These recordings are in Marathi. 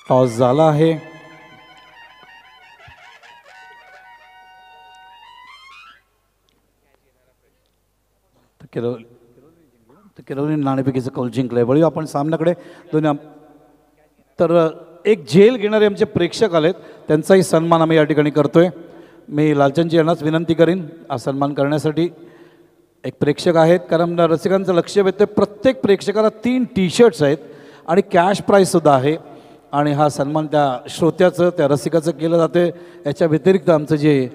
टॉस झाला आहे. किरोली नाणेफेकीचं कौल जिंकलंय. वळूया आपण सामन्याकडे. दोन्ही तर एक झेल घेणारे आमचे प्रेक्षक आलेत, त्यांचाही सन्मान आम्ही या ठिकाणी करतोय. मी लालचंदजी यांनाच विनंती करीन हा सन्मान करण्यासाठी. एक प्रेक्षक आहेत, कारण रसिकांचं लक्ष वेधतोय. प्रत्येक प्रेक्षकाला 3 टी-शर्ट्स आहेत आणि कॅश प्राईजसुद्धा आहे. आणि हा सन्मान त्या श्रोत्याचं, त्या रसिकाचं केलं जातं. याच्या व्यतिरिक्त आमचं जे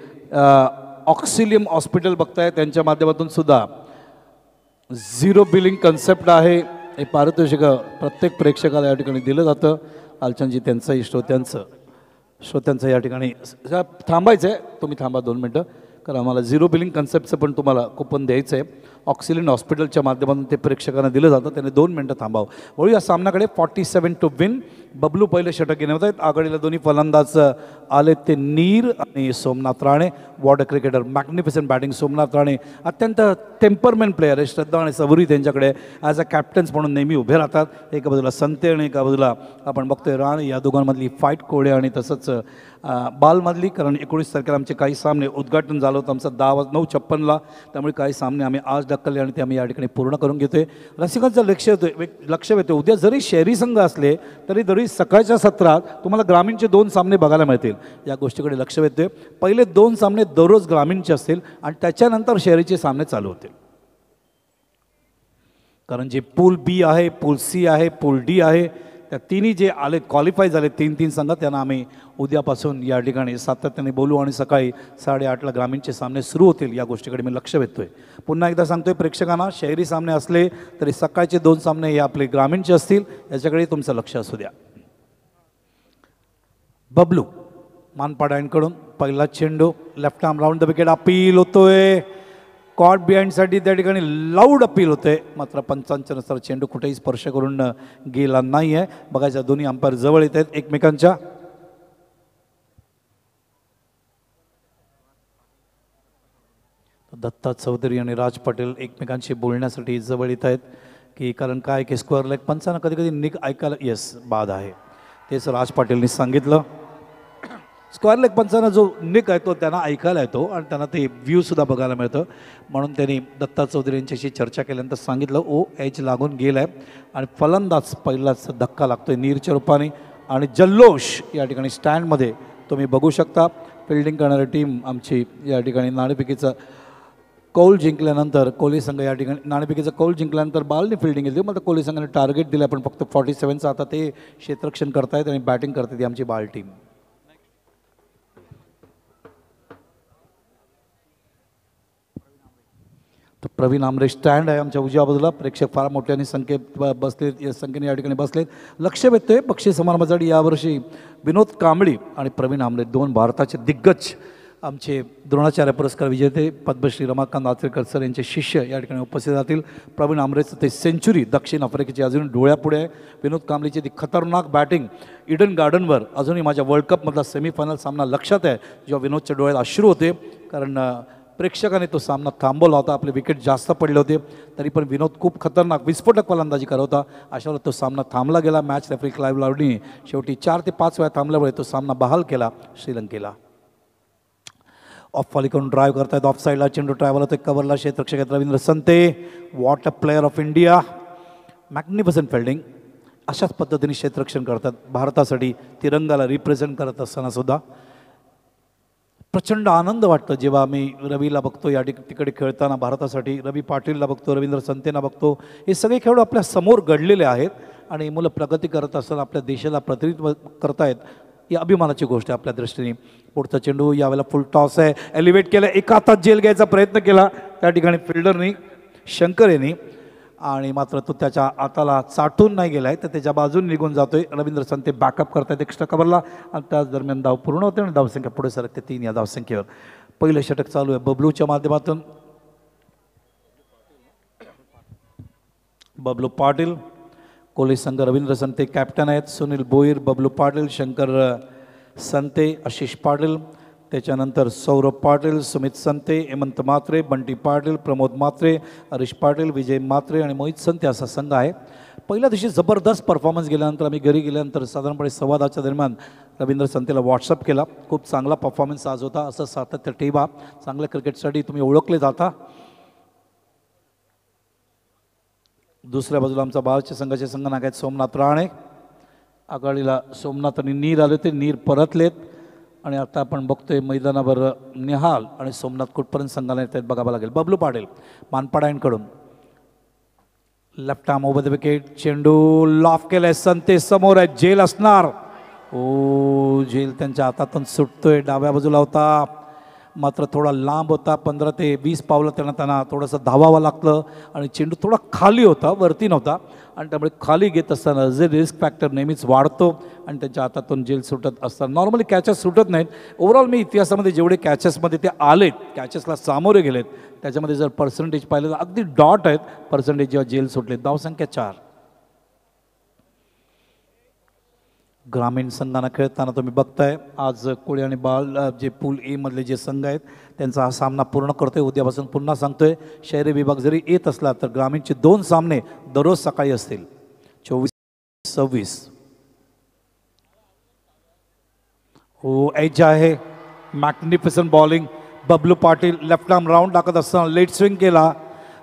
ऑक्सिलियम हॉस्पिटल बघताय त्यांच्या माध्यमातून सुद्धा 0 बिलिंग कन्सेप्ट आहे. हे पारितोषिक प्रत्येक प्रेक्षकाला या ठिकाणी दिलं जातं. लालचंदजी त्यांचंही श्रोत्यांचं या ठिकाणी थांबायचं आहे. तुम्ही थांबा 2 मिनटं, कारण आम्हाला 0 बिलिंग कन्सेप्टचं पण तुम्हाला कुपन द्यायचं आहे. ऑक्सिलियन हॉस्पिटलच्या माध्यमातून ते प्रेक्षकांना दिलं जातं. त्याने 2 मिनटं थांबावं. वळू या सामन्याकडे. 47 टू विन. बबलू पहिले षटक घेण्यात आहेत. आघाडीला दोन्ही फलंदाज आले ते नीर आणि सोमनाथ राणे. वॉर्डर cricketer, magnificent batting Somnath Rane. अत्यंत टेम्परमेंट प्लेयर आहे. श्रद्धा आणि सबुरी त्यांच्याकडे ॲज अ कॅप्टन्स म्हणून नेहमी उभे राहतात. एका बाजूला संते आणि एका बाजूला आपण बघतोय राणे. या दोघांमधली फाईट कोडे आणि तसंच बालमधली, कारण 19 तारखेला आमचे काही सामने उद्घाटन झालं होतं आमचं 9:56ला. त्यामुळे काही सामने आम्ही आज ढकलले आणि ते आम्ही या ठिकाणी पूर्ण करून घेतोय. रसिकांचं लक्ष वेधतोय. उद्या जरी शहरी संघ असले तरी सकाळच्या सत्रात तुम्हाला ग्रामीणचे 2 सामने बघायला मिळतील. या गोष्टीकडे लक्ष वेधतोय. पहिले 2 सामने दररोज ग्रामीणचे असतील आणि त्याच्यानंतर शहरीचे सामने चालू होतील. कारण जे पूल बी आहे, पूल सी आहे, पूल डी आहे, त्या तिन्ही जे आले क्वालिफाय झाले 3-3 संघ, त्यांना आम्ही उद्यापासून या ठिकाणी सातत्याने बोलू आणि सकाळी 8:30ला ग्रामीणचे सामने सुरू होतील. या गोष्टीकडे मी लक्ष वेधतोय. पुन्हा एकदा सांगतोय प्रेक्षकांना, शहरी सामने असले तरी सकाळचे 2 सामने हे आपले ग्रामीणचे असतील. याच्याकडे तुमचं लक्ष असू द्या. बबलू मानपाड्यांकडून पहिला चेंडू, left arm round the wicket. Appeal होतोय कॉट बिहाइंडसाठी. त्या ठिकाणी लाऊड अपील होते. मात्र पंचांच्यानुसार चेंडू कुठेही स्पर्श करून गेला नाही आहे. बघायचं, दोन्ही अंपायर जवळ येत आहेत एकमेकांच्या. दत्ता चौधरी आणि राज पटेल एकमेकांशी बोलण्यासाठी जवळ येत आहेत. की कारण काय की स्क्वेअर लेग पंचांना कधी कधी निक ऐकायला बाद आहे. तेच राज पाटीलनी सांगितलं. स्क्वेअर लेग पंचांना जो निक आहे तो त्यांना ऐकायला येतो आणि त्यांना ते व्ह्यूसुद्धा बघायला मिळतं. म्हणून त्यांनी दत्ता चौधरी यांच्याशी चर्चा केल्यानंतर सांगितलं एज लागून गेला आहे आणि फलंदाज पहिलाच धक्का लागतोय नीरच्या रूपाने. आणि जल्लोष या ठिकाणी स्टँडमध्ये तुम्ही बघू शकता. फिल्डिंग करणारी टीम आमची या ठिकाणी नाणेफेकीचं कौल जिंकल्यानंतर कोहली संघ या ठिकाणी नाणेफेकीचं कौल जिंकल्यानंतर बालने फिल्डिंग केली. मग कोहली संघाने टार्गेट दिलं पण फक्त 47चं. आता ते क्षेत्ररक्षण करतायत आणि बॅटिंग करतात ही आमची बाल टीम. तर प्रवीण आमरे स्टँड आहे आमच्या उजव्या बाजूला. प्रेक्षक फार मोठ्याने संख्येने या ठिकाणी बसलेत. लक्ष वेधतोय बक्षीस समारंभासाठी यावर्षी विनोद कांबळी आणि प्रवीण आमरे 2 भारताचे दिग्गज आमचे द्रोणाचार्य पुरस्कार विजेते पद्मश्री रमाकांत आचरेकर सर यांचे शिष्य या ठिकाणी उपस्थित राहतील. प्रवीण आमरेचं ते सेंचुरी दक्षिण आफ्रिकेची अजून डोळ्यापुढे आहे. विनोद कांबळीची ती खतरनाक बॅटिंग ईडन गार्डनवर अजूनही माझ्या वर्ल्ड कपमधला सेमीफायनल सामना लक्षात आहे, जेव्हा विनोदच्या डोळ्यात अश्रू होते. कारण प्रेक्षकाने तो सामना थांबवला होता. आपले विकेट जास्त पडले होते तरी पण विनोद खूप खतरनाक विस्फोटक फलंदाजी करत होता. अशा वेळेला तो सामना थांबला गेला. मॅच रेफरी क्लाइव्ह लावडीने शेवटी 4 ते 5 वेळा थांबल्यामुळे तो सामना बहाल केला श्रीलंकेला. ऑफ फॉली करून ड्राईव्ह करतायत. ऑफ साईडला चेंडू ट्रॅव्हल होते. कव्हरला क्षेत्ररक्षक Ravindra Sante. What a player of India. Magnificent fielding. अशाच पद्धतीने क्षेत्ररक्षण करतात भारतासाठी तिरंगाला रिप्रेझेंट करत असताना सुद्धा. प्रचंड आनंद वाटतो जेव्हा आम्ही रवीला बघतो या तिकडे खेळताना भारतासाठी. रवी पाटीलला बघतो, रवींद्र संतेना बघतो. हे सगळे खेळाडू आपल्या समोर घडलेले आहेत आणि मुलं प्रगती करत असताना आपल्या देशाला प्रतिनिधित्व करतायत. ही अभिमानाची गोष्ट आहे आपल्या दृष्टीने. पुढचा चेंडू यावेळेला फुल टॉस आहे. एलिव्हेट केलं. एका हातात जेल घ्यायचा प्रयत्न केला त्या ठिकाणी फिल्डरनी शंकर यांनी आणि मात्र तो त्याच्या हाताला चाटून नाही गेलाय तर त्याच्या बाजून निघून जातोय. रवींद्र संते बॅकअप करतायत एक्स्ट्रा कव्हरला आणि त्याच दरम्यान धाव पूर्ण होते आणि धावसंख्या पुढे सरकते 3 या धावसंख्येवर. पहिलं षटक चालू आहे बबलूच्या माध्यमातून. बबलू पाटील कोहली संघ रवींद्र संते कॅप्टन आहेत. सुनील भोईर, बबलू पाटील, शंकर संते, आशिष पाटील, त्याच्यानंतर सौरभ पाटील, सुमित संते, हेमंत म्हात्रे, बंटी पाटील, प्रमोद म्हात्रे, हरीश पाटील, विजय म्हात्रे आणि मोहित संते असा संघ आहे. पहिल्या दिवशी जबरदस्त परफॉर्मन्स गेल्यानंतर आम्ही घरी गेल्यानंतर साधारणपणे 10:15च्या दरम्यान रवींद्र संतेला व्हॉट्सअप केला. खूप चांगला परफॉर्मन्स आज होता, असं सातत्य ठेवा, चांगल्या क्रिकेटसाठी तुम्ही ओळखले जाता. दुसऱ्या बाजूला आमचा भारतीय संघाचे संघनायक आहेत सोमनाथ राणे. आघाडीला सोमनाथ आणि नीर आले होते, नीर परतलेत आणि आता आपण बघतोय मैदानावर निहाल आणि सोमनाथ कुठपर्यंत संघाला येत आहेत बघावं लागेल. बबलू पाटील मानपाड्यांकडून left arm over the wicket, चेंडू लॉफ केलाय, संते समोर आहे, झेल असणार. ओ झेल त्यांच्या हातातून सुटतोय, डाव्या बाजूला होता मात्र थोडा लांब होता, 15 ते 20 पावलं त्यांना थोडंसं धावावं लागलं आणि चेंडू थोडा खाली होता, वरती नव्हता आणि त्यामुळे खाली घेत असताना जे रिस्क फॅक्टर नेहमीच वाढतो आणि त्यांच्या हातातून जेल सुटत असताना नॉर्मली कॅचेस सुटत नाहीत. ओव्हरऑल मी इतिहासामध्ये जेवढे कॅचेसमध्ये ते आलेत, कॅचेसला सामोरे गेलेत, त्याच्यामध्ये जर पर्सेंटेज पाहिलं तर अगदी डॉट आहेत पर्सेंटेज जेव्हा जेल सुटले. धावसंख्या 4. ग्रामीण संघांना खेळताना तुम्ही बघताय आज कोळी आणि बाल जे पूल ए मधले जे संघ आहेत त्यांचा हा सामना पूर्ण करतोय. उद्यापासून पुन्हा सांगतोय, शहरी विभाग जरी येत असला तर ग्रामीणचे 2 सामने दररोज सकाळी असतील 24-26. हो एज आहे, magnificent bowling. Bablu Patil left arm round टाकत असताना लेट स्विंग केला,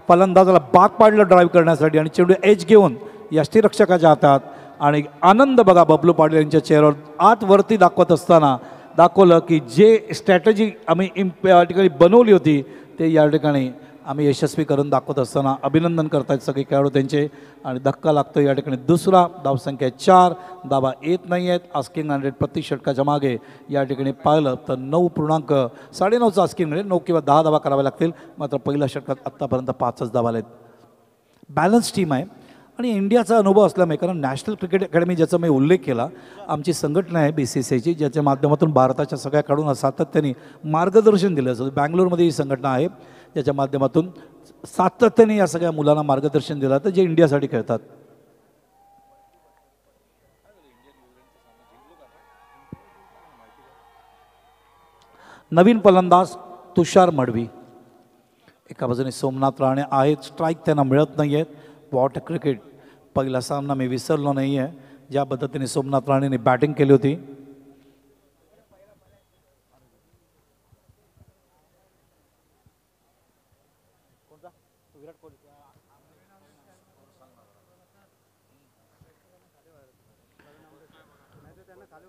फलंदाजाला बाग पाडलं ड्राईव्ह करण्यासाठी आणि चेंडू एज घेऊन यष्टीरक्षकाच्या हातात. आणि आनंद बघा बबलू पाटील यांच्या चेहऱ्यावर आत वरती दाखवत असताना दाखवलं की जे स्ट्रॅटेजी आम्ही या ठिकाणी बनवली होती ते या ठिकाणी आम्ही यशस्वी करून दाखवत असताना अभिनंदन करतायत सगळे खेळाडू त्यांचे. आणि धक्का लागतो या ठिकाणी दुसरा. धावसंख्या 4, धावा येत नाही आहेत. आस्किंग 100 प्रति षटकाच्या मागे या ठिकाणी पाहिलं तर 9.9चं आस्किंग म्हणजे 9 किंवा 10 धावा कराव्या लागतील. मात्र पहिल्या षटकात आत्तापर्यंत 5च धावा आहेत. बॅलन्स टीम आहे आणि इंडियाचा अनुभव असल्यामुळे, कारण नॅशनल क्रिकेट अकॅडमी ज्याचा मी उल्लेख केला, आमची संघटना आहे BCCIची ज्याच्या माध्यमातून भारताच्या सगळ्या खेळाडूंना सातत्याने मार्गदर्शन दिलं असतं. बँगलोरमध्ये ही संघटना आहे ज्याच्या माध्यमातून सातत्याने या सगळ्या मुलांना मार्गदर्शन दिलं जातं जे इंडियासाठी खेळतात. नवीन फलंदाज तुषार मडवी. एका बाजूने सोमनाथ राणे आहेत, स्ट्राईक त्यांना मिळत नाही आहेत. वॉट क्रिकेट पहिला सामना मी विसरलो नाही आहे ज्या पद्धतीने सोमनाथ राणेने बॅटिंग केली होती.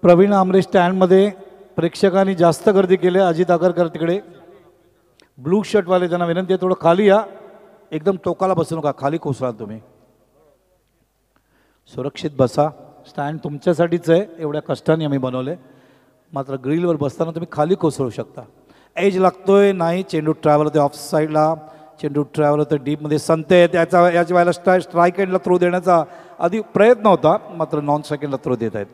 प्रवीण आमरे स्टँडमध्ये प्रेक्षकांनी जास्त गर्दी केली. अजित आगरकर तिकडे ब्लू शर्टवाले, त्यांना विनंती आहे थोडं खाली या, एकदम टोकाला बसू नका, खाली कोसळाल तुम्ही. सुरक्षित बसा, स्टँड तुमच्यासाठीच आहे, एवढ्या कष्टाने आम्ही बनवले. मात्र ग्रिलवर बसताना तुम्ही खाली कोसळू शकता. एज लागतोय नाही, चेंडू ट्रॅव्हल होते ऑफ साईडला, चेंडू ट्रॅव्हल होते डीपमध्ये. संते याच्या वेळेला स्ट्राईक एंडला थ्रो देण्याचा आधी प्रयत्न होता, मात्र नॉन स्ट्राईक एंडला थ्रो देत आहेत.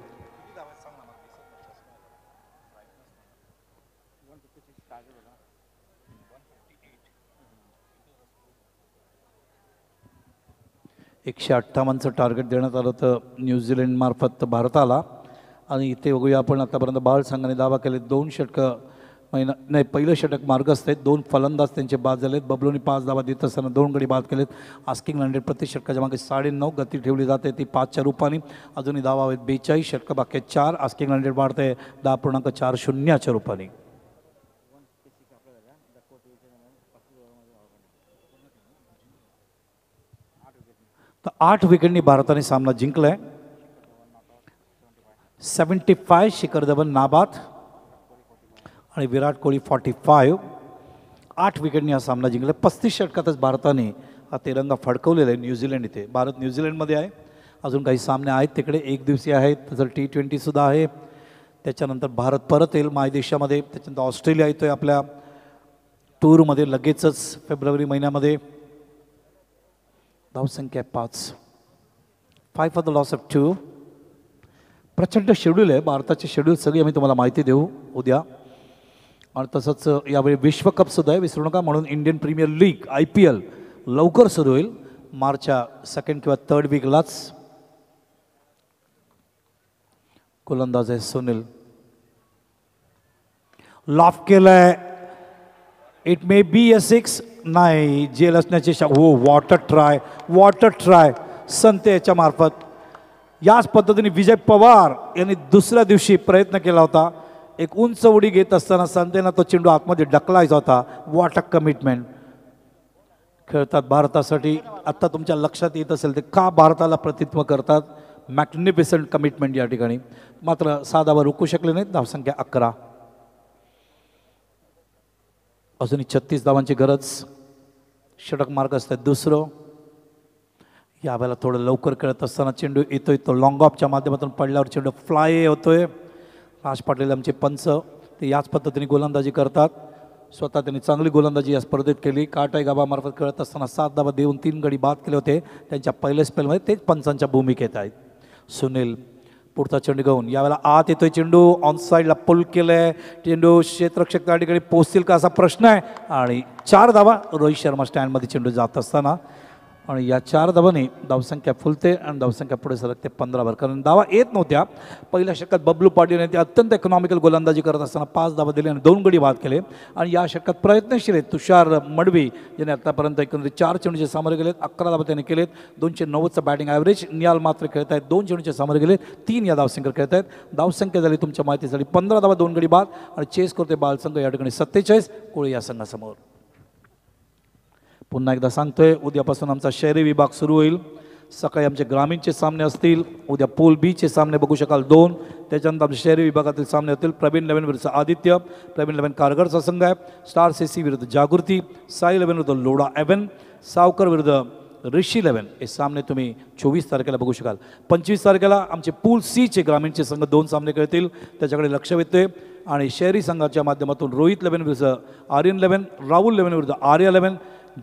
एकशे 58चं टार्गेट देण्यात आलं होतं न्यूझीलंडमार्फत भारताला. आणि इथे बघूया आपण आतापर्यंत बाल संघाने दावा केले. 2 षटकं नाही, पहिलं षटक मार्गस्थ आहेत. 2 फलंदाज त्यांचे बाद झालेत. बबलूने 5 धावा देत असताना 2 गडी बाद केलेत. आस्किंग 100 प्रति षटकाच्या मागे 9.5 गती ठेवली जाते, ती 5च्या रूपाने. अजूनही धावा आहेत 42, षटकं बाकी 4. आस्किंग 100 वाढते 10.40च्या रूपाने. तर 8 विकेटनी भारताने सामना जिंकलाय. 75 शिखर धवन नाबाद आणि विराट कोहली 45. 8 विकेटनी हा सामना जिंकला. 35 षटकातच भारताने हा तिरंगा फडकवलेला आहे न्यूझीलंड इथे. भारत न्यूझीलंडमध्ये आहे. अजून काही सामने आहेत तिकडे, 1 दिवसीय आहेत, तसं T20सुद्धा आहे. त्याच्यानंतर भारत परत येईल मायदेशामध्ये. त्याच्यानंतर ऑस्ट्रेलिया येतोय आपल्या टूरमध्ये लगेचच फेब्रुवारी महिन्यामध्ये. धावसंख्या 5 फॉर द लॉस ऑफ 2. प्रचंड शेड्यूल आहे भारताचे. शेड्यूल सगळी आम्ही तुम्हाला माहिती देऊ उद्या. आणि तसंच यावेळी विश्वकपसुद्धा आहे, विसरू नका. म्हणून इंडियन प्रीमियर लीग IPL लवकर सुरू होईल, मार्चच्या 2nd किंवा 3rd वीकलाच. गोलंदाज आहे सुनील. लॉफ केलंय, इट मे बी अ 6. नाही, जेल असण्याची हो. वॉटर ट्राय संते याच्या मार्फत. याच पद्धतीने विजय पवार यांनी दुसऱ्या दिवशी प्रयत्न केला होता. एक उंच उडी घेत असताना संतेना तो चेंडू आतमध्ये ढकलायचा होता. What a commitment. खेळतात भारतासाठी. आत्ता तुमच्या लक्षात येत असेल ते का भारताला प्रतिनिधित्व करतात. मॅग्निफिसंट कमिटमेंट या ठिकाणी. मात्र साधावर रोखू शकले नाहीत. धावसंख्या 11. अजूनही 36 धावांची गरज. षटक मार्क असतात दुसरं. यावेळेला थोडं लवकर खेळत असताना चेंडू येतोय तो लॉंग ऑफच्या माध्यमातून पडल्यावर चेंडू फ्लाय होतोय. राज पाटील आमचे पंच ते याच पद्धतीने गोलंदाजी करतात. स्वतः त्यांनी चांगली गोलंदाजी या स्पर्धेत केली. काटाई गाभामार्फत खेळत असताना 7 धावा देऊन 3 गडी बाद केले होते. त्यांच्या पहिल्या स्पेलमध्ये तेच पंचांच्या भूमिकेत आहेत. सुनील पुढचा चेंडू घेऊन यावेळेला आत येतोय चेंडू. ऑन साईडला पुल केलंय. चेंडू क्षेत्ररक्षक त्या ठिकाणी पोहोचतील का असा प्रश्न आहे. आणि 4 धावा. रोहित शर्मा स्टँडमध्ये चेंडू जात असताना आणि या 4 धावांनी धावसंख्या फुलते आणि धावसंख्या पुढे सरकते 15वर. कारण धावा येत नव्हत्या. पहिल्या षटकात बबलू पाटील यांनी अत्यंत इकॉनॉमिकल गोलंदाजी करत असताना 5 धावा दिले आणि 2 गडी बाद केले. आणि या षटकात प्रयत्नशील आहेत तुषार मडवी ज्यांनी आतापर्यंत एकंदरीत 4 चेंडूचे सामोरे गेलेत. 11 धावा त्यांनी केलेत. 290चा बॅटिंग ॲव्हरेज. नियाल मात्र खेळत आहेत. 2 चेंडूचे सामोरे गेले. 3 या धावसंख्येवर खेळत आहेत. धावसंख्या झाली तुमच्या माहितीसाठी 15 धावा 2 गडी बाद. आणि चेस करते बालसंघ या ठिकाणी 47. कोळी या संघासमोर. पुन्हा एकदा सांगतोय उद्यापासून आमचा शहरी विभाग सुरू होईल. सकाळी आमचे ग्रामीणचे सामने असतील. उद्या पूल बीचे सामने बघू शकाल 2. त्याच्यानंतर आमच्या शहरी विभागातील सामने होतील. प्रवीण 11 विरुद्ध आदित्य. प्रवीण 11 कारगडचा संघ आहे. स्टार सीसी विरुद्ध जागृती. साई 11 विरुद्ध लोढा 11. सावकर विरुद्ध ऋषी 11. हे सामने तुम्ही 24 तारखेला बघू शकाल. 25 तारखेला आमचे पूल सीचे ग्रामीणचे संघ 2 सामने खेळतील. त्याच्याकडे लक्ष वेधतोय. आणि शहरी संघाच्या माध्यमातून रोहित 11 विरुद्ध आर्यन 11. राहुल 11 विरुद्ध आर्या 11.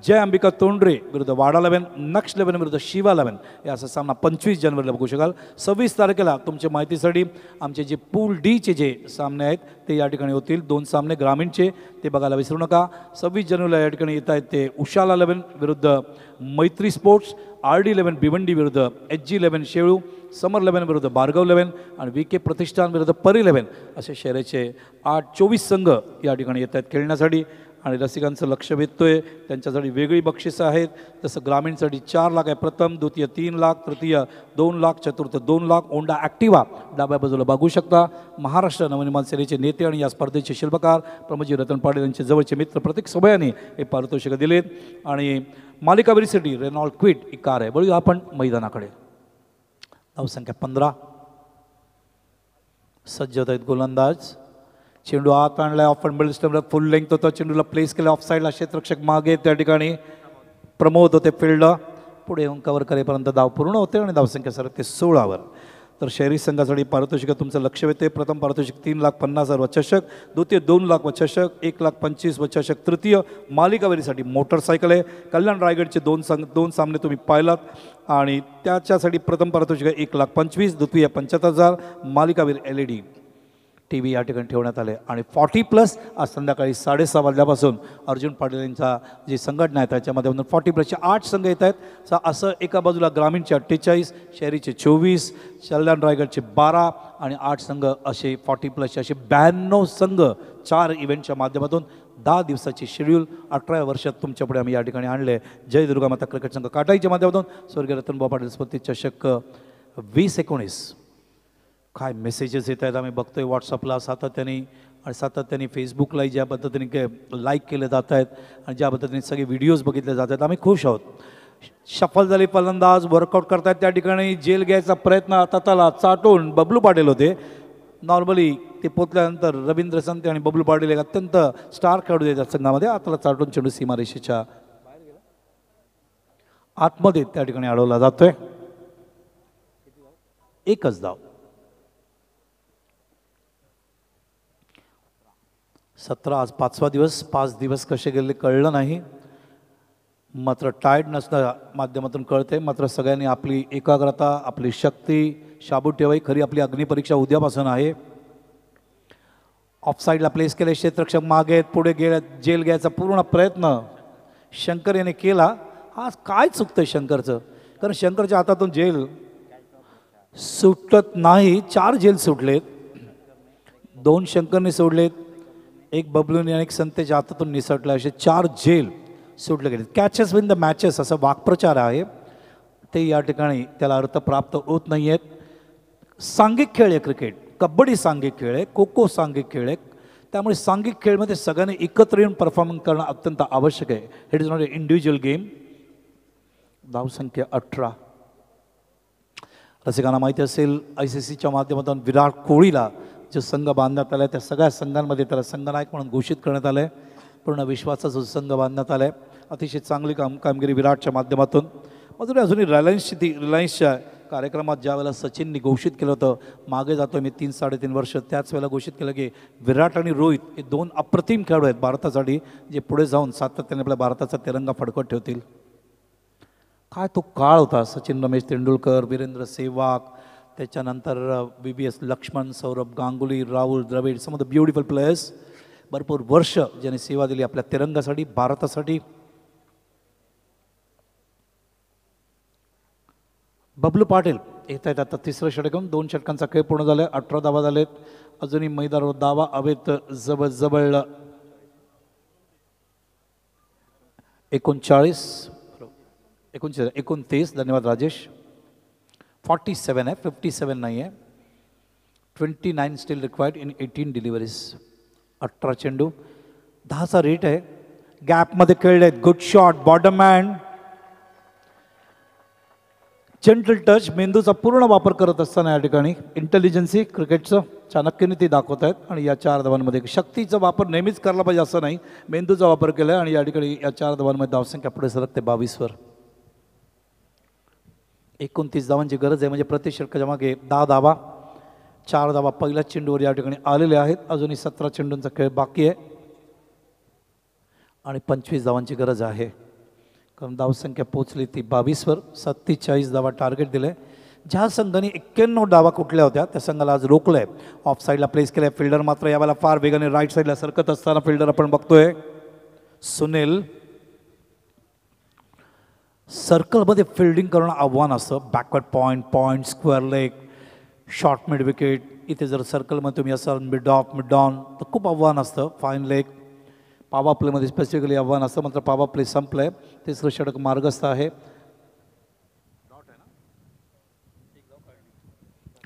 जय अंबिका तोंडरे विरुद्ध वाडा 11. नक्ष 11 विरुद्ध शिवा 11. या असा सामना 25 जानेवारीला बघू शकाल. 26 तारखेला तुमच्या माहितीसाठी आमचे जे पूल डीचे जे सामने आहेत ते या ठिकाणी होतील. 2 सामने ग्रामीणचे ते बघायला विसरू नका. 26 जानेवारीला या ठिकाणी येत आहेत ते उशाला 11 विरुद्ध मैत्री स्पोर्ट्स. RD 11 भिवंडी विरुद्ध HG 11 शेळू. समर 11 विरुद्ध भार्गव 11 आणि VK प्रतिष्ठान विरुद्ध परी 11. असे शहराचे 24 संघ या ठिकाणी येत आहेत खेळण्यासाठी. आणि रसिकांचं लक्ष वेधतोय. त्यांच्यासाठी वेगळी बक्षिसं आहेत. जसं ग्रामीणसाठी 4 लाख आहे प्रथम. द्वितीय 3 लाख. तृतीय 2 लाख. चतुर्थ 2 लाख. होंडा ॲक्टिवा डाव्या बाजूला बघू शकता. महाराष्ट्र नवनिर्माण सेनेचे नेते आणि या स्पर्धेचे शिल्पकार प्रमोदजी रतन पाटील यांचे जवळचे मित्र प्रतीक सोबयाने हे पारितोषिकं दिलेत. आणि मालिकावीरसाठी रेनॉल्ड क्विट ही कार आहे. बघूया आपण मैदानाकडे. धावसंख्या 15. सज्ज होत आहेत गोलंदाज. चेंडू आत आणलाय. ऑफ अँड मिडल स्टंपला फुल लेंथ होता. चेंडूला प्लेस केला ऑफ साईडला. क्षेत्ररक्षक मागे त्या ठिकाणी प्रमोद होते फिल्डला. पुढे येऊन कव्हर करेपर्यंत धाव पूर्ण होते आणि धावसंख्या सरकते 16वर. तर शहरी संघासाठी पारितोषिकं तुमचं लक्ष वेधते. प्रथम पारितोषिक 3,50,000 व चषक. द्वितीय 2 लाख व चषक. 1,25,000 व चषक. तृतीय मालिकावीरीसाठी मोटरसायकल आहे. कल्याण रायगडचे 2 सामने तुम्ही पाहिलात आणि त्याच्यासाठी प्रथम पारितोषिक 1,25,000. द्वितीय 75,000. मालिकावीर LED TV या ठिकाणी ठेवण्यात आले. आणि 40+ आज संध्याकाळी 6:30 वाजल्यापासून अर्जुन पाटील यांचा जी संघटना आहे त्याच्यामध्ये 40+चे 8 संघ येत आहेत. असं एका बाजूला ग्रामीणचे 48, शहरीचे 24, कल्याण रायगडचे 12 आणि 8 संघ असे 40+चे असे 92 संघ 4 इव्हेंटच्या माध्यमातून 10 दिवसाची शेड्यूल 18व्या वर्षात तुमच्यापुढे आम्ही या ठिकाणी आणले. जय दुर्गा माता क्रिकेट संघ काटाईच्या माध्यमातून स्वर्गीय रतनभाऊ पाटील स्मृती चषक 2019. काय मेसेजेस येत आहेत आम्ही बघतोय व्हॉट्सअपला सातत्याने आणि सातत्याने फेसबुकलाही ज्या पद्धतीने लाईक केले जात आहेत आणि ज्या पद्धतीने सगळे व्हिडिओज बघितले जात आहेत आम्ही खुश आहोत. शफल झाले फलंदाज वर्कआउट करतायत त्या ठिकाणी. जेल घ्यायचा प्रयत्न आता त्याला चाटून बबलू पाटील होते. नॉर्मली ते पोचल्यानंतर रवींद्र संते आणि बबलू पाटील एक अत्यंत स्टार खेळाडू देतात संघामध्ये. आताला चाटून चेंडू सीमारेषेच्या आतमध्ये त्या ठिकाणी अडवला जातोय. 1च धाव. 17 आज 5वा दिवस. 5 दिवस कसे गेले कळलं नाही. मात्र टायर्ड नसणं माध्यमातून कळते. मात्र सगळ्यांनी आपली एकाग्रता आपली शक्ती शाबूत ठेवाई. खरी आपली अग्निपरीक्षा उद्यापासून आहे. ऑफसाईडला प्लेस केले. क्षेत्ररक्षक मागे आहेत. पुढे जेल घ्यायचा पूर्ण प्रयत्न शंकर याने केला. आज काय चुकतंय शंकरचं. कारण शंकरच्या हातातून जेल सुटत नाही. 4 जेल सुटलेत. 2 शंकरने सोडलेत. 1 बबलूने आणि 1 संतेच्या हातातून निसटला. असे 4 जेल सुटले गेले. कॅचेस विन द मॅचेस असा वाक्प्रचार आहे. ते या ठिकाणी त्याला अर्थ प्राप्त होत नाही आहेत. सांघिक खेळ आहे क्रिकेट, कबड्डी सांघिक खेळ आहे, खो खो सांघिक खेळ आहे. त्यामुळे सांघिक खेळमध्ये सगळ्यांनी एकत्र येऊन परफॉर्मन्स करणं अत्यंत आवश्यक आहे. It is not a individual game. धावसंख्या 18. रसिकांना माहिती असेल ICCच्या माध्यमातून विराट कोहलीला जो संघ बांधण्यात आला आहे त्या सगळ्या संघांमध्ये त्याला संघनायक म्हणून घोषित करण्यात आलं आहे. पूर्ण विश्वाचा जो संघ बांधण्यात आला आहे. अतिशय चांगली कामगिरी विराटच्या माध्यमातून. अजूनही रिलायन्सच्या कार्यक्रमात ज्या वेळेला सचिननी घोषित केलं होतं, मागे जातो मी 3-3.5 वर्ष, त्याच वेळेला घोषित केलं की विराट आणि रोहित हे 2 अप्रतिम खेळाडू आहेत भारतासाठी, जे पुढे जाऊन सातत्याने आपल्या भारताचा तिरंगा फडकत ठेवतील. काय तो काळ होता. सचिन, रमेश तेंडुलकर, वीरेंद्र सेहवाग, त्याच्यानंतर VVS Laxman, Sourav Ganguly, Rahul Dravid, some of the beautiful players. भरपूर वर्ष ज्यांनी सेवा दिली आपल्या तिरंगासाठी, भारतासाठी. बबलू पाटील येत आहेत आता तिसरं षटक घेऊन. 2 षटकांचा खेळ पूर्ण झाला आहे. 18 धावा झालेत. अजूनही मैदानावर धावा हवेत जवळ 29. धन्यवाद राजेश. 47 आहे, 57 नाही आहे. 29 स्टील रिक्वायर्ड इन 18 डिलिव्हरीज. 18 चेंडू, 10चा रेट आहे. गॅपमध्ये खेळले आहेत. Good shot, bottom hand, gentle touch, मेंदूचा पूर्ण वापर करत असताना या ठिकाणी इंटेलिजन्सी क्रिकेटचं चाणक्याने ती दाखवत आहेत. आणि या 4 धावांमध्ये शक्तीचा वापर नेहमीच करायला पाहिजे असं नाही, मेंदूचा वापर केला आहे. आणि या ठिकाणी या 4 धावांमध्ये धावसंख्या पुढे सरकते 22वर. 29 धावांची गरज आहे, म्हणजे प्रति षटकाच्या मागे 10 धावा. 4 धावा पहिल्याच चेंडूवर या ठिकाणी आलेल्या आहेत. अजूनही 17 चेंडूंचा खेळ बाकी आहे आणि 25 धावांची गरज आहे. कारण धावसंख्या पोचली ती 22वर. 47 धावा टार्गेट दिले. ज्या संघाने 91 धावा कुठल्या होत्या त्या संघाला आज रोखलं आहे. ऑफ साईडला प्लेस केलं आहे. फिल्डर मात्र यावेळेला फार वेगाने राईट साईडला सरकत असताना फिल्डर आपण बघतोय सुनील. सर्कलमध्ये फिल्डिंग करणं आव्हान असतं. Backward point, square leg, short mid wicket. इथे जर सर्कलमध्ये तुम्ही असाल मिड ऑफ, मिड ऑन, तर खूप आव्हान असतं. फाईन लेग, पावा प्लेमध्ये स्पेसिफिकली आव्हान असतं. मात्र पावा प्ले संपलं आहे. तिसरं षटक मार्गस्थ आहे.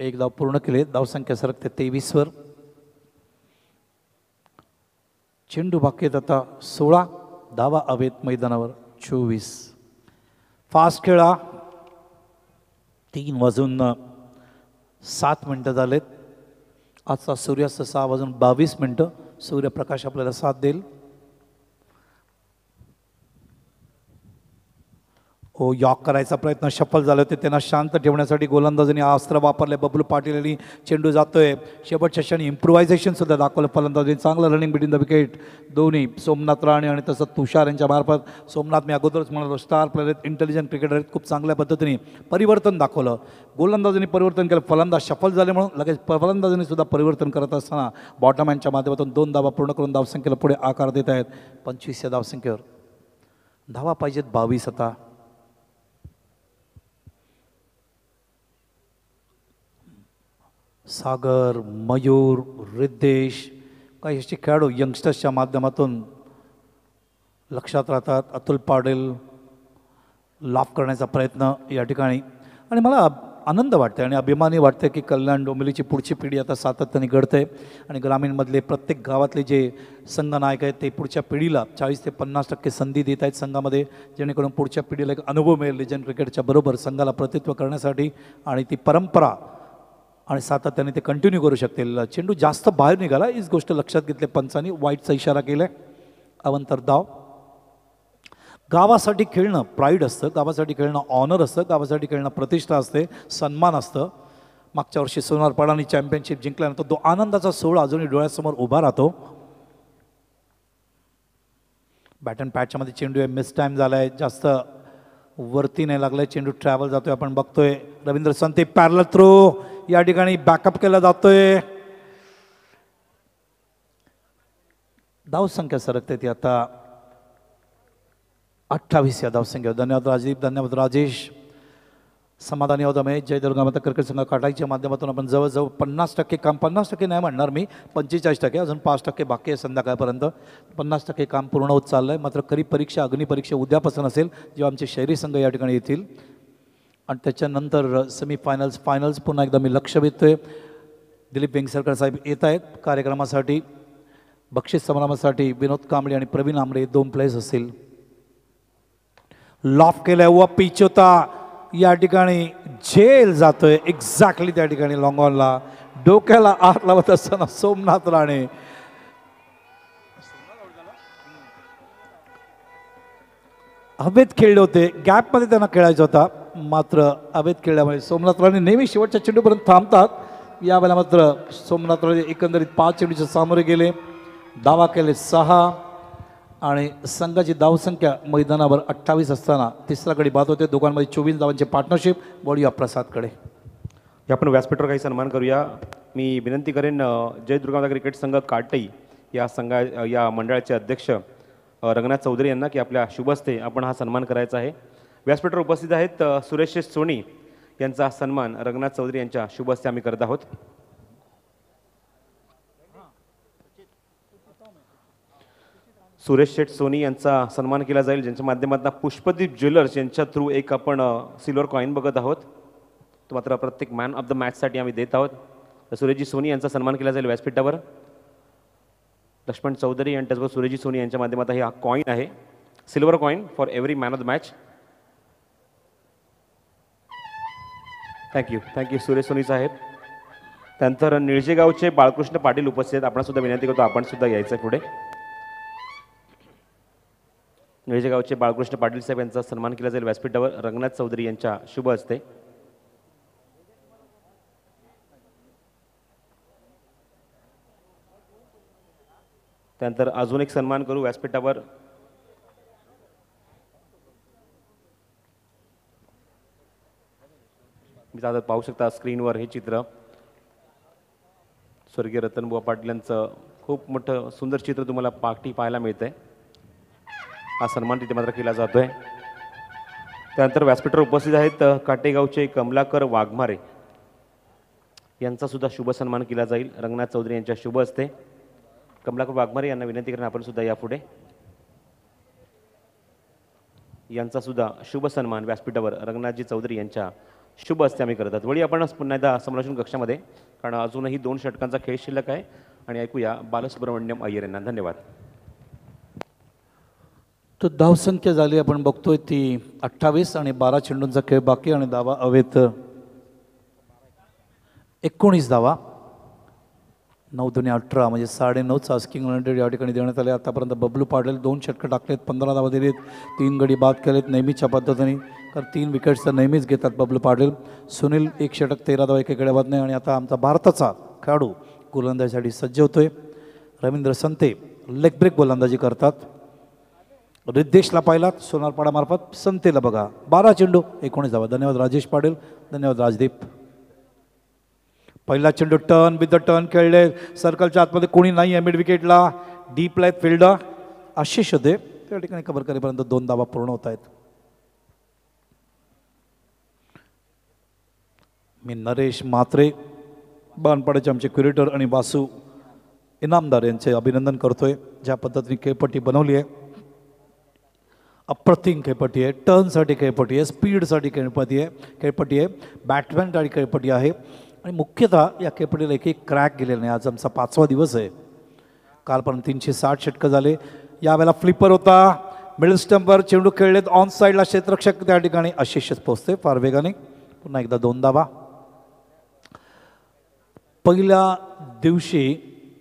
1 धाव पूर्ण केले. धावसंख्या सरकते 23वर. चेंडू बाकी आहेत आता 16. धावा हवेत मैदानावर 24. फास्ट खेळा. 3:07 झालेत. आजचा सूर्यास्त 6:22. सूर्यप्रकाश आपल्याला साथ देईल. यॉक करायचा प्रयत्न सफल झाले होते. त्यांना शांत ठेवण्यासाठी गोलंदाजांनी अस्त्र वापरले. बबलू पाटील यांनी चेंडू जातोय. शेवटच्या क्षणी इम्प्रुव्हायझेशन सुद्धा दाखवलं फलंदाजांनी. चांगलं रनिंग बिटवीन द विकेट. दोन्ही सोमनाथ राणे आणि तसं तुषार यांच्या मार्फत. सोमनाथ मी अगोदरच म्हणालो स्टार प्लेयर आहेत, इंटेलिजंट क्रिकेटर आहेत. खूप चांगल्या पद्धतीने परिवर्तन दाखवलं. गोलंदाजांनी परिवर्तन केलं. फलंदाज सफल झाले म्हणून लगेच फलंदाजांनी सुद्धा परिवर्तन करत असताना बॉटमहँडच्या माध्यमातून 2 धावा पूर्ण करून धावसंख्येला पुढे आकार देत आहेत. 25 या धावसंख्येवर. धावा पाहिजेत 22 आता. सागर, मयूर, रिद्देश, काही असे खेळाडू यंगस्टर्सच्या माध्यमातून लक्षात राहतात. अतुल पाटील लाफ करण्याचा प्रयत्न या ठिकाणी. आणि मला आनंद वाटते आणि अभिमानी वाटते की कल्याण डोंबिवलीची पुढची पिढी आता सातत्याने घडते. आणि ग्रामीणमधले प्रत्येक गावातले जे संघनायक आहेत ते पुढच्या पिढीला 40 ते 50% संधी देत आहेत संघामध्ये, जेणेकरून पुढच्या पिढीला एक अनुभव मिळेल लेजंड क्रिकेटच्या बरोबर संघाला प्रतित्व करण्यासाठी. आणि ती परंपरा आणि सातत्याने ते कंटिन्यू करू शकतील. चेंडू जास्त बाहेर निघाला, हीच गोष्ट लक्षात घेतली पंचांनी. वाईटचा इशारा केला आहे. अवंतर धाव. गावासाठी खेळणं प्राईड असतं, गावासाठी खेळणं ऑनर असतं, गावासाठी खेळणं प्रतिष्ठा असते, सन्मान असतं. मागच्या वर्षी सोनारपाडाने चॅम्पियनशिप जिंकल्यानंतर तो आनंदाचा सोहळा अजूनही डोळ्यासमोर उभा राहतो. बॅट अँड पॅचमध्ये चेंडू आहे. मिस टाईम झाला आहे, जास्त वरती नाही लागला आहे. चेंडू ट्रॅव्हल जातोय. आपण बघतोय रवींद्र संते पॅरलल थ्रो या ठिकाणी बॅकअप केला जातोय. धावसंख्या सरकते ती आता 28 या धावसंख्येवर. धन्यवाद राजीव, धन्यवाद राजेश. समाधानी होता मी. जय दुर्गा माता क्रिकेट संघ काटाईच्या माध्यमातून आपण जवळजवळ 50% काम, 50% नाही म्हणणार मी, 45%, अजून 5% बाकी आहे संध्याकाळपर्यंत. 50% काम पूर्ण होत चाललं आहे. मात्र खरी परीक्षा, अग्निपरीक्षा उद्यापासून असेल, जेव्हा आमचे शहरी संघ या ठिकाणी येतील. आणि त्याच्यानंतर सेमीफायनल्स फायनल्स पुन्हा एकदा मी लक्ष वेधतोय. दिलीप वेंगसरकर साहेब येत आहेत कार्यक्रमासाठी. बक्षीस समारंभासाठी विनोद कांबळे आणि प्रवीण आमरे 2 प्लेयर्स असतील. लॉफ केलाय व पिच होता या ठिकाणी झेल जातोय एक्झॅक्टली त्या ठिकाणी लॉंग ऑनला. डोक्याला आत लावत असताना सोमनाथ राणे हवेत खेळले होते. गॅपमध्ये त्यांना खेळायचा होता मात्र हवेत खेळल्यामुळे सोमनाथ राणे नेहमी शेवटच्या चेंडूपर्यंत थांबतात. यावेळेला मात्र सोमनाथ राणे एकंदरीत 5 चेंडूच्या सामोरे गेले. धावा केले 6 आणि संघाची धावसंख्या मैदानावर 28 असताना तिसरा गडी बाद होते. दोघांमध्ये 24 धावांचे पार्टनरशिप. वळूया प्रसादकडे. आपण व्यासपीठावर काही सन्मान करूया. मी विनंती करेन जय दुर्गामाता क्रिकेट संघ काटई या मंडळाचे अध्यक्ष रंगनाथ चौधरी यांना की आपल्या शुभ हस्ते आपण हा सन्मान करायचा आहे. व्यासपीठावर उपस्थित आहेत सुरेश सोनी यांचा सन्मान रंगनाथ चौधरी यांच्या शुभ हस्ते आम्ही करत आहोत. सुरेश शेठ सोनी यांचा सन्मान केला जाईल ज्यांच्या माध्यमातून पुष्पदीप ज्वेलर्स यांच्या थ्रू एक आपण सिल्वर कॉईन बघत आहोत. तो मात्र प्रत्येक मॅन ऑफ द मॅचसाठी आम्ही देत आहोत. सुरेशजी सोनी यांचा सन्मान केला जाईल व्यासपीठावर. लक्ष्मण चौधरी आणि त्याचबरोबर सुरेशजी सोनी यांच्या माध्यमातून हा कॉईन आहे silver coin for every man of the match. Thank you Suresh Soni साहेब. त्यानंतर निळजेगावचे बाळकृष्ण पाटील उपस्थित आहेत. आपण सुद्धा विनंती करतो आपण सुद्धा यायचं पुढे. निळजेगावचे बाळकृष्ण पाटील साहेब यांचा सन्मान केला जाईल व्यासपीठावर रंगनाथ चौधरी यांच्या शुभ हस्ते. त्यानंतर अजून एक सन्मान करू व्यासपीठावर. मी आता पाहू शकता स्क्रीनवर हे चित्र स्वर्गीय रतनबुवा पाटील यांचं खूप मोठं सुंदर चित्र तुम्हाला पाहायला मिळतंय. हा सन्मान तिथे मात्र केला जातोय. त्यानंतर व्यासपीठावर उपस्थित आहेत काटेगावचे कमलाकर वाघमारे यांचा सुद्धा शुभ सन्मान केला जाईल रंगनाथ चौधरी यांच्या शुभ हस्ते. कमलाकर वाघमारे यांना विनंती करून आपण सुद्धा यापुढे. यांचा सुद्धा शुभ सन्मान व्यासपीठावर रंगनाथजी चौधरी यांच्या शुभ हस्ते आम्ही करतात. वळी आपण पुन्हा एकदा समालोचन कक्षामध्ये कारण अजूनही 2 षटकांचा खेळ शिल्लक आहे आणि ऐकूया बालसुब्रमण्यम अय्यर यांना. धन्यवाद. तो धावसंख्या झाली आपण बघतोय ती 28 आणि 12 चेंडूंचा खेळ बाकी आणि धावा हवेत 19 धावा. 9 दुने 18 म्हणजे 9.5 आस्किंग रन या ठिकाणी देण्यात आले. आतापर्यंत बबलू पाटील 2 षटकं टाकलेत 15 धावा दिलेत 3 गडी बाद केलेत नेहमीच्या पद्धतीने कारण 3 विकेट्स तर नेहमीच घेतात बबलू पाटील. सुनील 1 षटक 13 धावा 1 गडी बाद नाही. आणि आता आमचा भारताचा खेळाडू गोलंदाजीसाठी सज्ज होतोय. रवींद्र संते लेग ब्रेक गोलंदाजी करतात. रिद्धेशला पाहिलात सोनारपाडामार्फत संतेला बघा 12 चेंडू 19 धावा. धन्यवाद राजेश पाटील. धन्यवाद राजदीप. पहिला चेंडू टर्न विथ द टर्न खेळले सर्कलच्या आतमध्ये कोणी नाही आहे मिड विकेटला. डीप लाईट फिल्डर आशिष होते त्या ठिकाणी कव्हर करेपर्यंत 2 धावा पूर्ण होत आहेत. मी नरेश म्हात्रे बाणपाड्याचे आमचे क्युरेटर आणि वासू इनामदार यांचे अभिनंदन करतोय. ज्या पद्धतीने खेळपट्टी बनवली आहे अप्रतिम खेळपट्टी आहे. टर्नसाठी खेळपट्टी आहे स्पीडसाठी खेळपट्टी आहे बॅट्समॅनसाठी खेळपट्टी आहे आणि मुख्यतः या खेळपट्टीला एक क्रॅक गेलेला नाही. आज आमचा 5वा दिवस आहे. कालपर्यंत 360 षटकं झाले. यावेळेला फ्लिपर होता मिडल स्टंपवर चेंडू खेळलेत ऑन साईडला क्षेत्ररक्षक त्या ठिकाणी आशिषच पोहोचते फार वेगाने. पुन्हा एकदा 2 धावा. पहिल्या दिवशी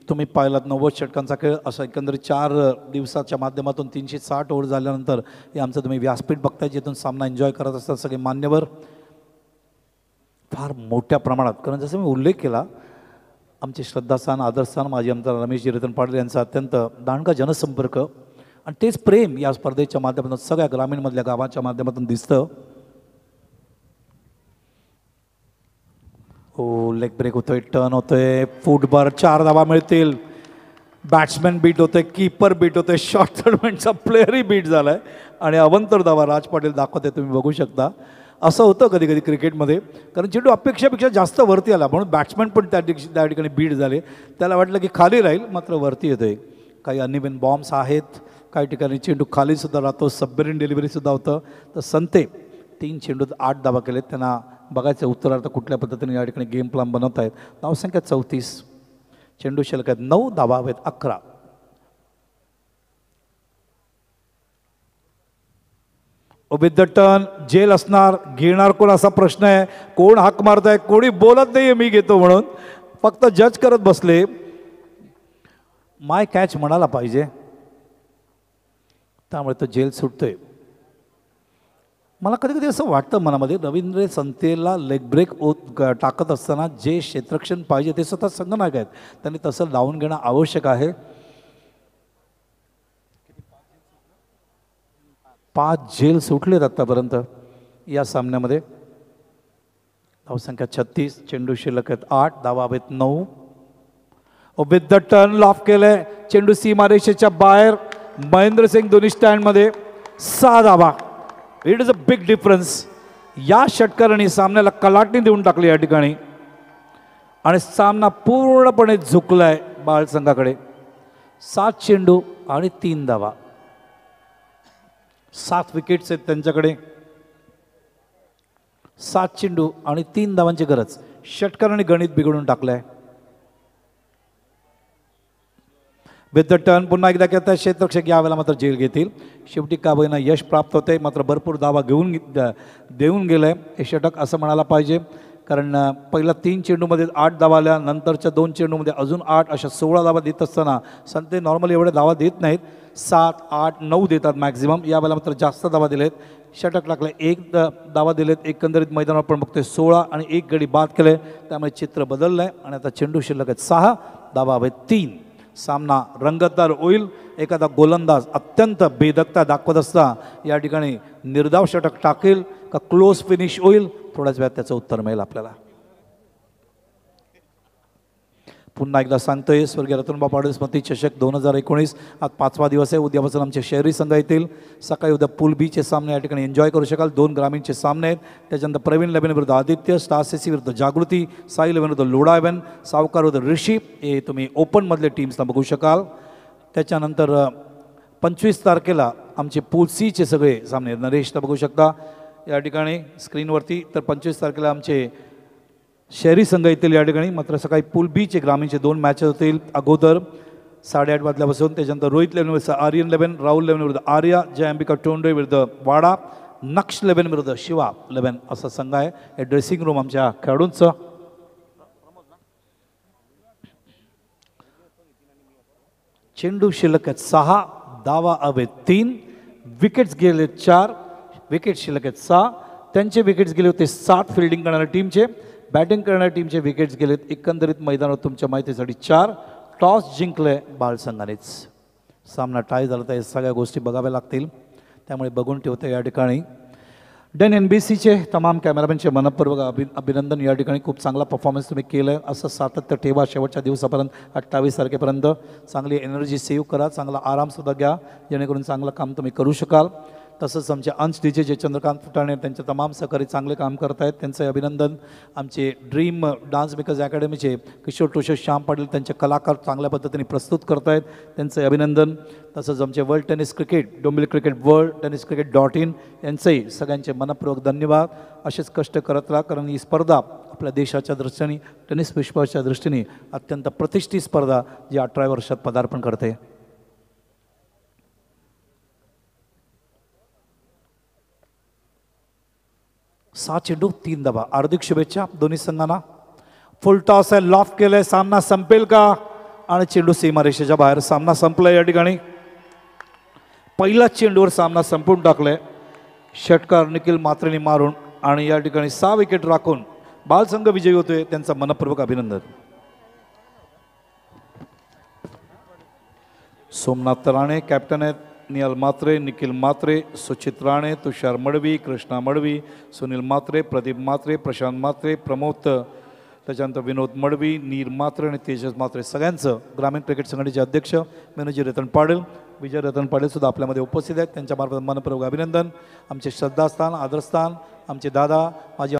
तुम्ही पाहिलात 90 षटकांचा खेळ असा एकंदरीत 4 दिवसाच्या माध्यमातून 360 ओव्हर झाल्यानंतर हे आमचं तुम्ही व्यासपीठ बघताय जिथून सामना एन्जॉय करत असतात सगळे मान्यवर फार मोठ्या प्रमाणात. कारण जसं मी उल्लेख केला आमचे श्रद्धास्थान आदरस्थान माजी आमदार रमेशजी रतन पाटील यांचा अत्यंत दांडगा जनसंपर्क आणि तेच प्रेम या स्पर्धेच्या माध्यमातून सगळ्या ग्रामीणमधल्या गावाच्या माध्यमातून दिसतं. हो लेग ब्रेक होतोय टर्न होतोय फुटबार 4 धावा मिळतील. बॅट्समॅन बीट होतोय कीपर बीट होतोय शॉर्ट टर्नमेंटचा प्लेअरही बीट झालाय आणि अवंतर धावा राज पाटील दाखवते तुम्ही बघू शकता. असं होतं कधी कधी क्रिकेटमध्ये कारण चेंडू अपेक्षेपेक्षा जास्त वरती आला म्हणून बॅट्समॅन पण त्या ठिकाणी बीट झाले. त्याला वाटलं की खाली राहील मात्र वरती येतोय. काही अनइव्हन बॉम्ब्स आहेत काही ठिकाणी चेंडू खालीसुद्धा राहतो सबमेरीन डिलिव्हरीसुद्धा होतं. तर संते 3 चेंडूत 8 धावा केलेत. त्यांना बघायचं उत्तरार्थ कुठल्या पद्धतीने या ठिकाणी गेम प्लॅन बनवत आहेत. धावसंख्या 34, चेंडू शिल्लक आहेत 9, धावा हवेत 11. विथ द टर्न जेल असणार, घेणार कोण असा प्रश्न आहे. कोण हाक मारताय, कोणी बोलत नाहीये मी घेतो म्हणून, फक्त जज करत बसले. माय कॅच म्हणाला पाहिजे, त्यामुळे तो जेल सुटतोय. मला कधी कधी असं वाटतं मनामध्ये, रवींद्र संतेला लेग ब्रेक टाकत असताना जे क्षेत्ररक्षण पाहिजे ते स्वतः संघनायक आहेत, त्यांनी तसं लावून घेणं आवश्यक आहे. 5 झेल सुटलेत आत्तापर्यंत या सामन्यामध्ये. धावसंख्या 36, चेंडू शिल्लक आहेत 8, धावा हवेत 9. विथ द टर्न लॉफ केलंय, चेंडू सीमारेषेच्या बाहेर. महेंद्रसिंग दोन्ही स्टँडमध्ये 6 धावा. It is a big difference. या षटकाराने सामन्याला कलाटणी देऊन टाकली या ठिकाणी आणि सामना पूर्णपणे झुकलाय बाळ संघाकडे. 7 चेंडू आणि 3 धावा. 7 विकेट्स आहेत त्यांच्याकडे. 7 चेंडू आणि 3 धावांची गरज. षटकाराने गणित बिघडून टाकलंय. विथ द टर्न पुन्हा एकदा कहता क्षेत्ररक्षक यावेळेला मात्र जेल घेतील. शेवटी काबईना यश प्राप्त होते, मात्र भरपूर धावा देऊन गेलंय हे षटक असं म्हणायला पाहिजे. कारण पहिल्या 3 चेंडूमध्ये 8 धावा आल्या, नंतरच्या 2 चेंडूमध्ये अजून 8, अशा 16 धावा देत असताना संते नॉर्मली एवढ्या धावा देत नाहीत. 7, 8, 9 देतात मॅक्झिमम. यावेळेला मात्र जास्त धावा दिलेत. षटक टाकले, 1 धावा दिलेत. एकंदरीत मैदानावर पण बघतोय 16 आणि 1 गडी बाद केले. त्यामुळे चित्र बदललंय आणि आता चेंडू शिल्लक आहेत 6, धावा हवेत 3. सामना रंगतदार होईल. एखादा गोलंदाज अत्यंत बेधकता दाखवत असता या ठिकाणी निर्धाव षटक टाकेल का क्लोज फिनिश होईल, थोड्याच वेळात त्याचं उत्तर मिळेल आपल्याला. पुन्हा एकदा सांगतोय, स्वर्गीय रतनबा पाटील स्मृती चषक 2019 आज 5वा दिवस आहे. उद्यापासून आमचे शहरी संघ येतील. सकाळी उद्या पूल बीचे सामने या ठिकाणी एन्जॉय करू शकाल. 2 ग्रामीणचे सामने आहेत. त्याच्यानंतर प्रवीण 11 विरुद्ध आदित्य, स्टार सीसी विरुद्ध जागृती, साई 11 विरुद्ध लोढा 11, सावकार विरुद्ध ऋषी, हे तुम्ही ओपनमधले टीम्सला बघू शकाल. त्याच्यानंतर 25 तारखेला आमचे पूल सीचे सगळे सामने नरेशला बघू शकता या ठिकाणी स्क्रीनवरती. तर 25 तारखेला आमचे शहरी संघ येतील या ठिकाणी. मात्र सकाळी पूल बीचे ग्रामीणचे 2 मॅचेस होतील अगोदर 8:30 वाजल्यापासून. त्याच्यानंतर रोहित 11 विरुद्ध आर्यन 11, राहुल 11 विरुद्ध आर्या, जय अंबिका टोंडे विरुद्ध वाडा, नक्ष 11 विरुद्ध शिवा 11 असा संघ आहे. हे ड्रेसिंग रूम आमच्या खेळाडूंचं. चेंडू शिल्लक आहेत 6, धावा हवेत 3, विकेट्स गेले 4, विकेट शिल्लक आहेत 6. त्यांचे विकेट्स गेले होते 7 फिल्डिंग करणाऱ्या टीमचे. बॅटिंग करणाऱ्या टीमचे विकेट्स गेलेत एकंदरीत मैदानावर तुमच्या माहितीसाठी 4. टॉस जिंकले बाळ संघानेच. सामना टाय झाला तर या सगळ्या गोष्टी बघाव्या लागतील, त्यामुळे बघून ठेवते या ठिकाणी. डेन NBCचे तमाम कॅमेरामॅनचे मनपूर्वक अभिनंदन. या ठिकाणी खूप चांगला परफॉर्मन्स तुम्ही केलं आहे. असं सातत्य ठेवा शेवटच्या दिवसापर्यंत. 28 तारखेपर्यंत चांगली एनर्जी सेव्ह करा, चांगला आरामसुद्धा घ्या, जेणेकरून चांगलं काम तुम्ही करू शकाल. तसंच आमचे अंश डीजे जे चंद्रकांत फुटाणे त्यांचे तमाम सहकारी चांगले काम करत आहेत, त्यांचं अभिनंदन. आमचे ड्रीम डान्स मेकर्स अकॅडमीचे किशोर टोशे, श्याम पाटील त्यांचे कलाकार चांगल्या पद्धतीने प्रस्तुत करत आहेत, त्यांचं अभिनंदन. तसंच आमचे world tennis cricket, Dombivli cricket world tennis क्रिकेट.in यांचंही सगळ्यांचे मनपूर्वक धन्यवाद. असेच कष्ट करत राहा, कारण ही स्पर्धा आपल्या देशाच्या दृष्टीने, टेनिस विश्वाच्या दृष्टीने अत्यंत प्रतिष्ठित स्पर्धा जी 18 वर्षात पदार्पण करते. सहा चेंडू 3 धावा. हार्दिक शुभेच्छा दोन्ही संघांना. फुल टॉस आहे, लॉफ केलंय. सामना संपेल का? आणि चेंडू सीमारेषेच्या बाहेर. सामना संपला या ठिकाणी. पहिला चेंडूवर सामना संपून टाकलाय. षटकार निखिल मात्रेने मारून आणि या ठिकाणी 6 विकेट राखून बालसंघ विजयी होतोय. त्यांचं मनपूर्वक अभिनंदन. सोमनाथ राणे कॅप्टन आहेत. निहाल मात्रे, निखिल मात्रे, सुचित राणे, तुषार मडवी, कृष्णा मडवी, सुनील मात्रे, प्रदीप मात्रे, प्रशांत मात्रे, प्रमोद, त्याच्यानंतर विनोद मडवी, नीर मात्रे आणि तेजस मात्रे सगळ्यांचं ग्रामीण क्रिकेट संघटनेचे अध्यक्ष मेनूजी रतन पाटील, विजय रतन पाटील सुद्धा आपल्यामध्ये उपस्थित आहेत. त्यांच्यामार्फत मनपूर्वक अभिनंदन. आमचे श्रद्धास्थान, आदरस्थान, आमचे दादा, माझे